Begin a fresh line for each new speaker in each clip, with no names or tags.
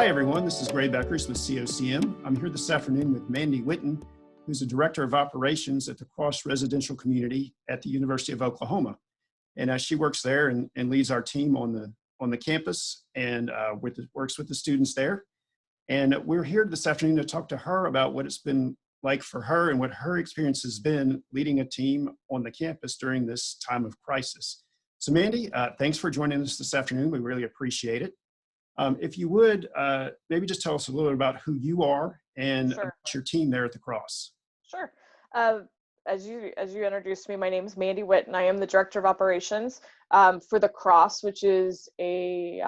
Hi, everyone. This is Gray Beckers with COCM. I'm here this afternoon with Mandy Whitten, who's the Director of Operations at the Cross Residential Community at the University of Oklahoma. And she works there and leads our team on the campus and works with the students there. And we're here this afternoon to talk to her about what it's been like for her and what her experience has been leading a team on the campus during this time of crisis. So Mandy, thanks for joining us this afternoon. We really appreciate it. If you would, maybe just tell us a little bit about who you are and
Sure.
about your team there at the Cross.
Sure. As you introduced me, my name is Mandy Whitten. I am the Director of Operations for the Cross, which is a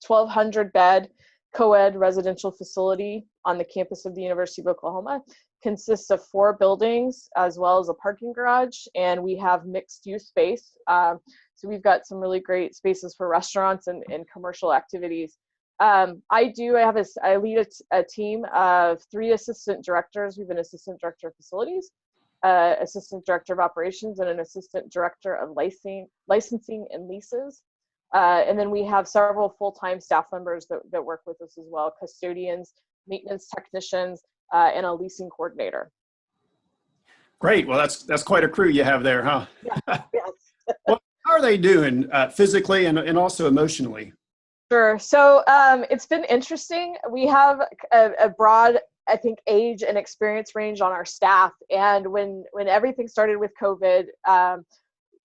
1,200 bed co-ed residential facility on the campus of the University of Oklahoma. Consists of 4 buildings as well as a parking garage, and we have mixed use space. So we've got some really great spaces for restaurants and commercial activities. I lead a team of 3 assistant directors. We have an assistant director of facilities, assistant director of operations, and an assistant director of licensing and leases. And then we have several full-time staff members that work with us as well, custodians, maintenance technicians, and a leasing coordinator.
Great. Well, that's quite a crew you have there, huh?
Yeah. Yes.
Well, how are they doing physically and also emotionally?
Sure. So it's been interesting. We have a broad, I think, age and experience range on our staff. And when everything started with COVID,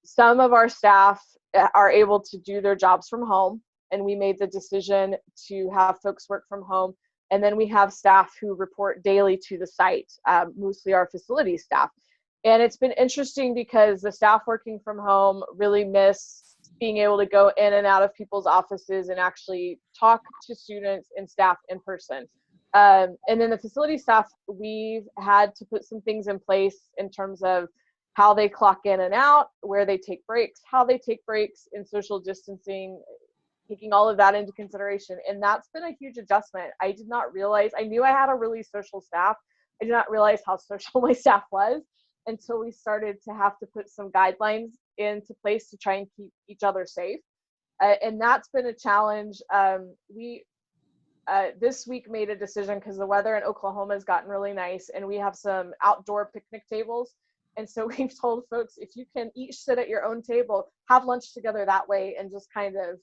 some of our staff are able to do their jobs from home. And we made the decision to have folks work from home. And then we have staff who report daily to the site, mostly our facility staff. And it's been interesting because the staff working from home really miss being able to go in and out of people's offices and actually talk to students and staff in person. And then the facility staff, we've had to put some things in place in terms of how they clock in and out, where they take breaks, how they take breaks, and social distancing, taking all of that into consideration. And that's been a huge adjustment. I did not realize, I knew I had a really social staff. I did not realize how social my staff was until we started to have to put some guidelines into place to try and keep each other safe. And that's been a challenge. We this week made a decision because the weather in Oklahoma has gotten really nice and we have some outdoor picnic tables. And so we've told folks, if you can each sit at your own table, have lunch together that way and just kind of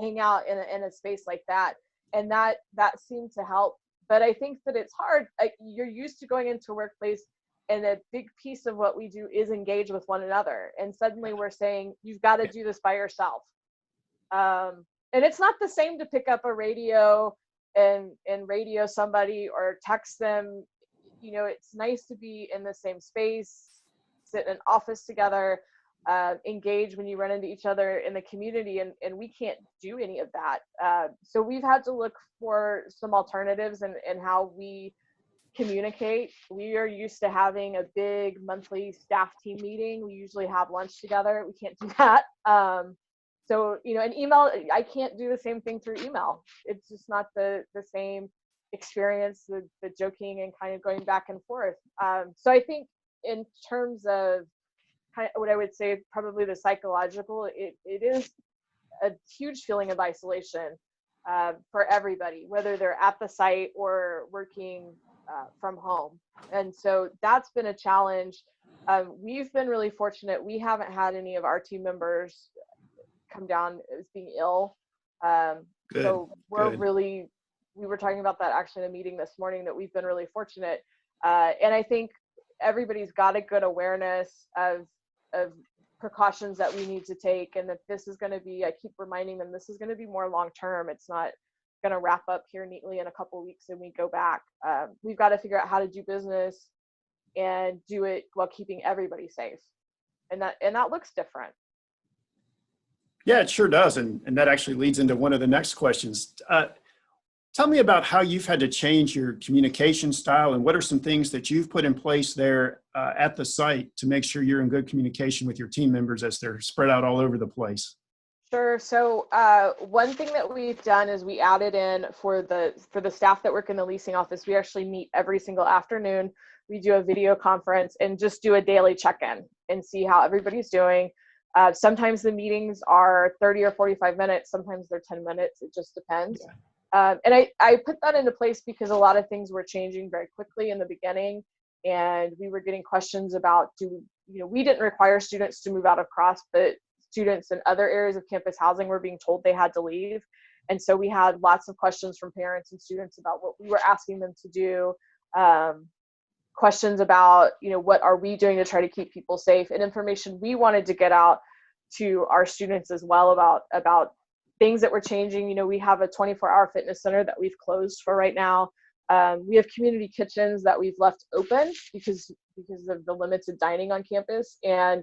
hang out in a space like that. And that seemed to help. But I think that it's hard. You're used to going into a workplace, and a big piece of what we do is engage with one another. And suddenly we're saying, you've got to do this by yourself. And it's not the same to pick up a radio and radio somebody or text them. You know, it's nice to be in the same space, sit in an office together, engage when you run into each other in the community, and we can't do any of that. So we've had to look for some alternatives in how we communicate. We are used to having a big monthly staff team meeting. We usually have lunch together. We can't do that. So, you know, an email, I can't do the same thing through email. It's just not the same experience, the joking and kind of going back and forth. So I think in terms of kind of what I would say, probably the psychological, it is a huge feeling of isolation for everybody, whether they're at the site or working from home. And so that's been a challenge. We've been really fortunate. We haven't had any of our team members come down as being ill. So we're really, we were talking about that actually in a meeting this morning, that we've been really fortunate. And I think everybody's got a good awareness of precautions that we need to take, and that this is going to be, I keep reminding them, this is going to be more long-term. It's not going to wrap up here neatly in a couple of weeks and we go back. We've got to figure out how to do business and do it while keeping everybody safe. And that looks different.
Yeah, it sure does. And that actually leads into one of the next questions. Tell me about how you've had to change your communication style, and what are some things that you've put in place there at the site to make sure you're in good communication with your team members as they're spread out all over the place?
Sure. So one thing that we've done is we added in for the staff that work in the leasing office, we actually meet every single afternoon. We do a video conference and just do a daily check-in and see how everybody's doing. Sometimes the meetings are 30 or 45 minutes. Sometimes they're 10 minutes. It just depends. And I put that into place because a lot of things were changing very quickly in the beginning, and we were getting questions about, we didn't require students to move out of Cross, but students in other areas of campus housing were being told they had to leave. And so we had lots of questions from parents and students about what we were asking them to do, questions about, what are we doing to try to keep people safe, and information we wanted to get out to our students as well about things that were changing. We have a 24-hour fitness center that we've closed for right now. We have community kitchens that we've left open because of the limited dining on campus. And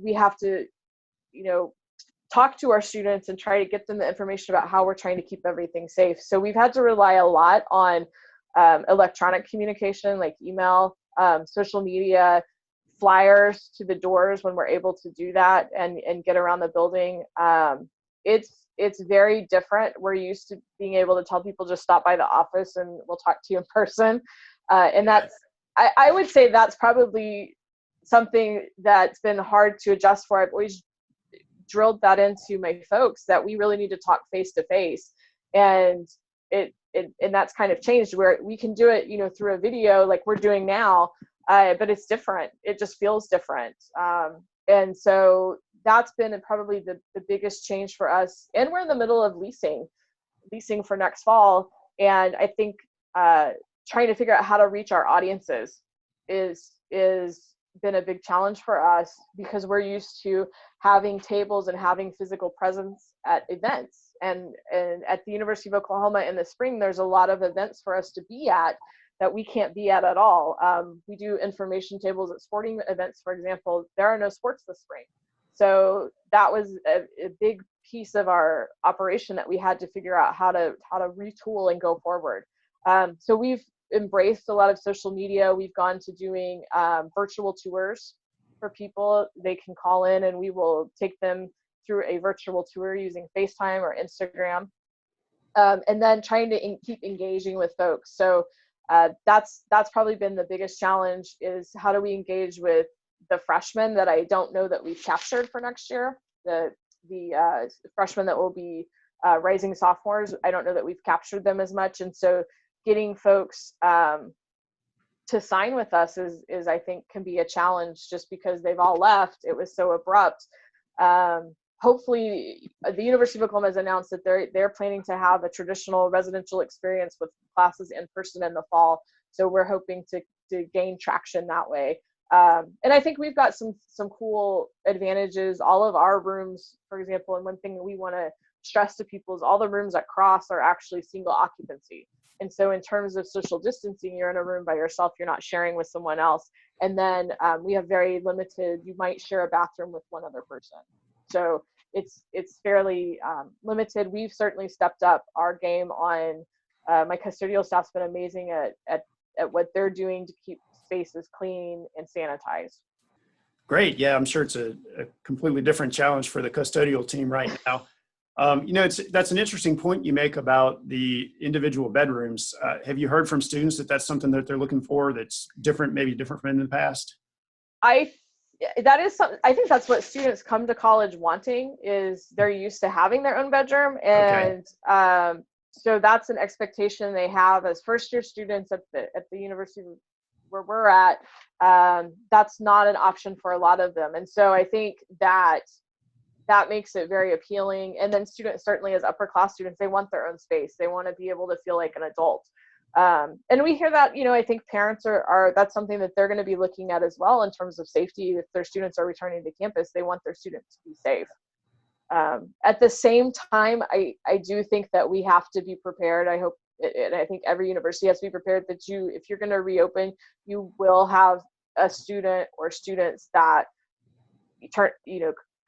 we have to, talk to our students and try to get them the information about how we're trying to keep everything safe. So we've had to rely a lot on electronic communication, like email, social media, flyers to the doors when we're able to do that and get around the building. It's very different. We're used to being able to tell people just stop by the office and we'll talk to you in person. And that's, I would say that's probably something that's been hard to adjust for. I've always drilled that into my folks that we really need to talk face to face. And and that's kind of changed where we can do it, through a video like we're doing now, but it's different. It just feels different. And so that's been probably the biggest change for us. And we're in the middle of leasing for next fall. And I think trying to figure out how to reach our audiences is been a big challenge for us, because we're used to having tables and having physical presence at events. And at the University of Oklahoma in the spring, there's a lot of events for us to be at that we can't be at all. We do information tables at sporting events, for example. There are no sports this spring. So that was a big piece of our operation that we had to figure out how to retool and go forward. So we've embraced a lot of social media. We've gone to doing virtual tours for people. They can call in and we will take them through a virtual tour using FaceTime or Instagram, and then trying to keep engaging with folks. So that's probably been the biggest challenge, is how do we engage with the freshmen that I don't know that we've captured for next year. The freshmen that will be rising sophomores, I don't know that we've captured them as much. And so getting folks to sign with us is I think can be a challenge, just because they've all left. It was so abrupt. Hopefully the University of Oklahoma has announced that they're planning to have a traditional residential experience with classes in person in the fall. So we're hoping to gain traction that way. And I think we've got some cool advantages. All of our rooms, for example, and one thing that we want to stress to people is all the rooms at Cross are actually single occupancy. And so in terms of social distancing, you're in a room by yourself, you're not sharing with someone else. And then we have very limited, you might share a bathroom with one other person. So it's fairly limited. We've certainly stepped up our game on, my custodial staff's been amazing at what they're doing to keep spaces clean and sanitized.
Great. Yeah, I'm sure it's a completely different challenge for the custodial team right now. That's an interesting point you make about the individual bedrooms. Have you heard from students that that's something that they're looking for that's different, maybe different from in the past?
I think that's what students come to college wanting, is they're used to having their own bedroom. And okay. So that's an expectation they have as first year students at the university where we're at. That's not an option for a lot of them. And so I think that makes it very appealing. And then students, certainly as upper class students, they want their own space. They want to be able to feel like an adult. And we hear that, I think parents are that's something that they're going to be looking at as well in terms of safety. If their students are returning to campus, they want their students to be safe. At the same time, I do think that we have to be prepared. I hope, and I think every university has to be prepared that if you're going to reopen, you will have a student or students that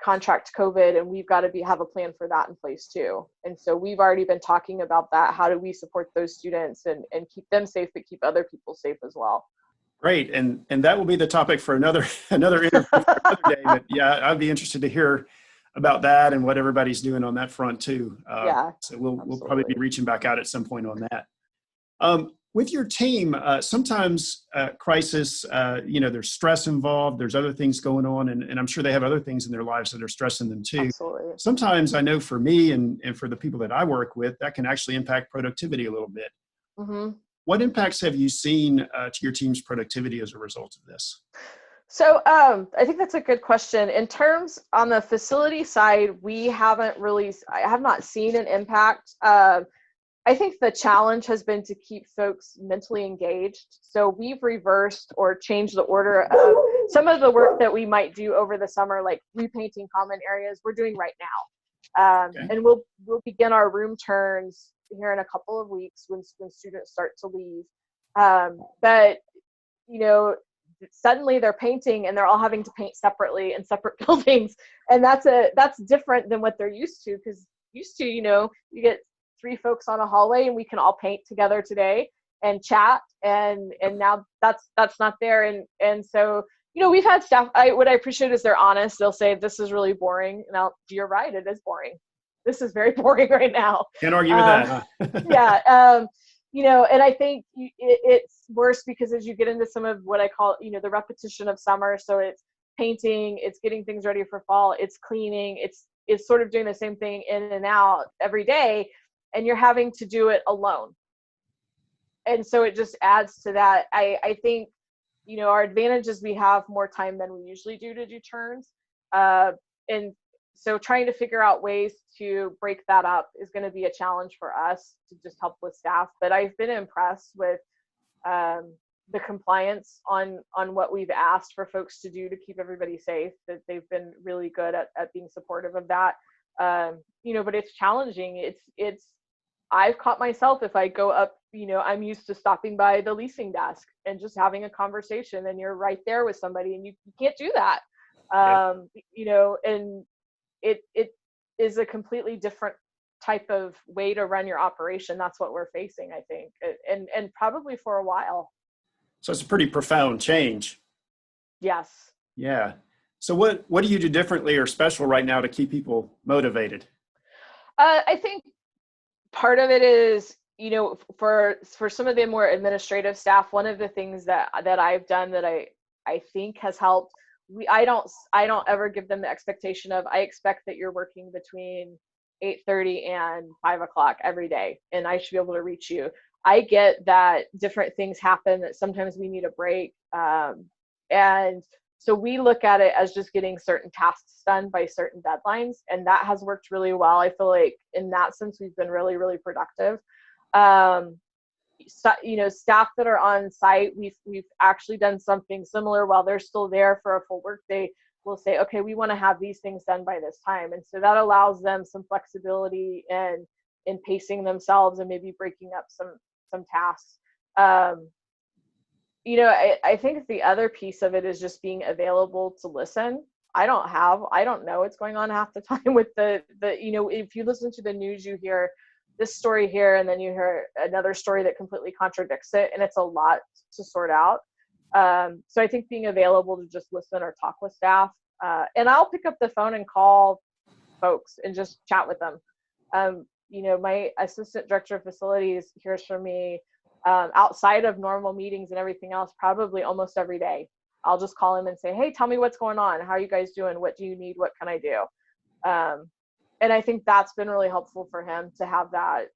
contract COVID, and we've got to have a plan for that in place too. And so we've already been talking about that. How do we support those students and keep them safe, but keep other people safe as well?
Great. And that will be the topic for another interview for another day. But yeah, I'd be interested to hear about that and what everybody's doing on that front too. So we'll probably be reaching back out at some point on that. With your team, sometimes crisis, there's stress involved, there's other things going on, and I'm sure they have other things in their lives that are stressing them too.
Absolutely.
Sometimes I know for me and for the people that I work with, that can actually impact productivity a little bit.
Mm-hmm.
What impacts have you seen to your team's productivity as a result of this?
So I think that's a good question. In terms on the facility side, I have not seen an impact. I think the challenge has been to keep folks mentally engaged. So we've reversed or changed the order of some of the work that we might do over the summer, like repainting common areas, we're doing right now.
Okay.
And we'll begin our room turns here in a couple of weeks when students start to leave. But suddenly they're painting and they're all having to paint separately in separate buildings, and that's different than what they're used to, because you get 3 folks on a hallway and we can all paint together today and chat, and now that's not there. And so we've had staff, what I appreciate is they're honest. They'll say, this is really boring. Now, you're right, it is boring. This is very boring right now.
Can't argue with that. Huh?
Yeah. And I think it's worse because as you get into some of what I call, the repetition of summer, so it's painting, it's getting things ready for fall, it's cleaning, it's sort of doing the same thing in and out every day, and you're having to do it alone. And so it just adds to that. I think, our advantage is we have more time than we usually do to do turns. And so trying to figure out ways to break that up is going to be a challenge for us to just help with staff. But I've been impressed with the compliance on what we've asked for folks to do to keep everybody safe, that they've been really good at being supportive of that. But it's challenging. I've caught myself, if I go up, I'm used to stopping by the leasing desk and just having a conversation, and you're right there with somebody, and you can't do that. And it is a completely different type of way to run your operation. That's what we're facing, I think, and probably for a while.
So it's a pretty profound change.
Yes.
Yeah. So what do you do differently or special right now to keep people motivated?
I think part of it is, for some of the more administrative staff, one of the things that I've done that I think has helped, I don't ever give them the expectation of, I expect that you're working between 8:30 and 5 o'clock every day, and I should be able to reach you. I get that different things happen, that sometimes we need a break. And so we look at it as just getting certain tasks done by certain deadlines, and that has worked really well. I feel like in that sense, we've been really, really productive. Staff that are on site, we've actually done something similar. While they're still there for a full workday, we'll say, okay, we want to have these things done by this time. And so that allows them some flexibility in pacing themselves and maybe breaking up some tasks. I think the other piece of it is just being available to listen. I don't know what's going on half the time with the if you listen to the news, you hear this story here, and then you hear another story that completely contradicts it, and it's a lot to sort out. So I think being available to just listen or talk with staff, and I'll pick up the phone and call folks and just chat with them. My assistant director of facilities hears from me outside of normal meetings and everything else, probably almost every day. I'll just call him and say, hey, tell me what's going on. How are you guys doing? What do you need? What can I do? And I think that's been really helpful for him to have that,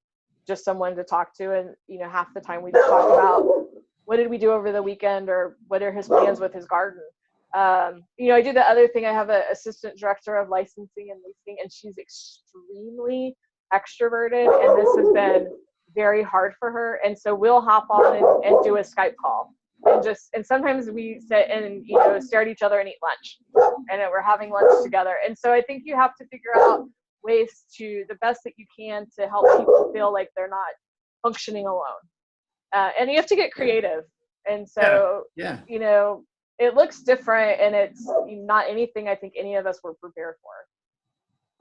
just someone to talk to. And, half the time we just talk about what did we do over the weekend, or what are his plans with his garden. I do the other thing. I have an assistant director of licensing and leasing, and she's extremely extroverted, and this has been very hard for her. And so we'll hop on and do a Skype call, and sometimes we sit and stare at each other and eat lunch, and we're having lunch together. And so I think you have to figure out ways to the best that you can to help people feel like they're not functioning alone, and you have to get creative. And so
yeah.
It looks different, and it's not anything I think any of us were prepared for.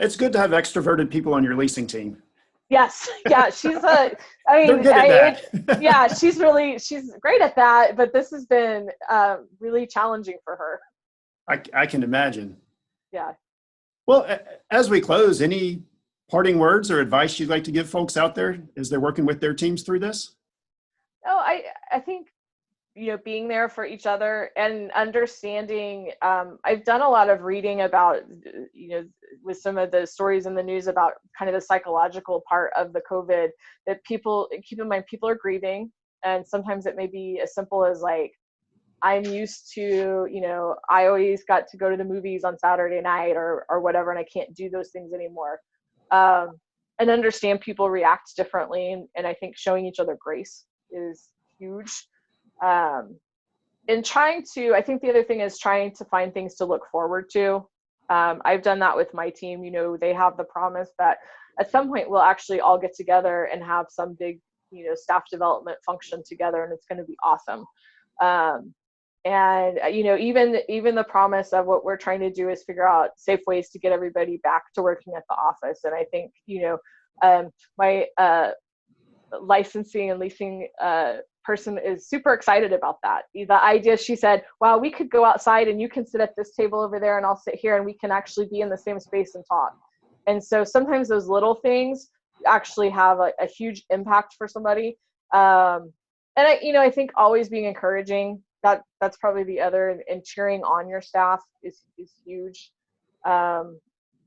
It's good to have extroverted people on your leasing team.
Yes. Yeah. She's
They're good at that.
yeah, she's great at that, but this has been really challenging for her.
I can imagine.
Yeah.
Well, as we close, any parting words or advice you'd like to give folks out there as they're working with their teams through this?
Oh, I think, being there for each other and understanding. I've done a lot of reading about, with some of the stories in the news about kind of the psychological part of the COVID, that people, keep in mind, people are grieving. And sometimes it may be as simple as like, I'm used to, I always got to go to the movies on Saturday night or whatever, and I can't do those things anymore. And understand people react differently. And I think showing each other grace is huge. And I think the other thing is trying to find things to look forward to. I've done that with my team. They have the promise that at some point we'll actually all get together and have some big, staff development function together, and it's going to be awesome. And even the promise of what we're trying to do is figure out safe ways to get everybody back to working at the office. And I think, my licensing and leasing person is super excited about that. The idea, she said, wow, we could go outside and you can sit at this table over there and I'll sit here and we can actually be in the same space and talk. And so sometimes those little things actually have a huge impact for somebody. And I think always being encouraging, that's probably the other, and cheering on your staff is huge.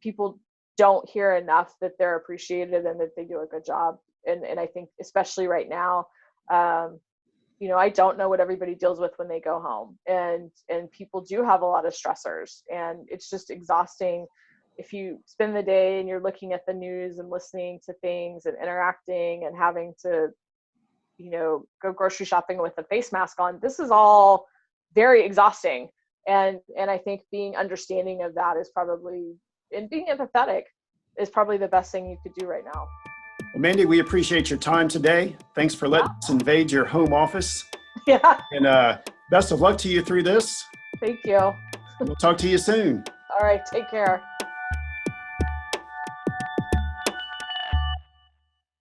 People don't hear enough that they're appreciated and that they do a good job. And I think especially right now, I don't know what everybody deals with when they go home, and people do have a lot of stressors, and it's just exhausting if you spend the day and you're looking at the news and listening to things and interacting and having to, go grocery shopping with a face mask on. This is all very exhausting. And I think being understanding of that is probably, and being empathetic is probably the best thing you could do right now.
Well, Mandy, we appreciate your time today. Thanks for letting us invade your home office.
Yeah.
And best of luck to you through this.
Thank you.
We'll talk to you soon.
All right. Take care.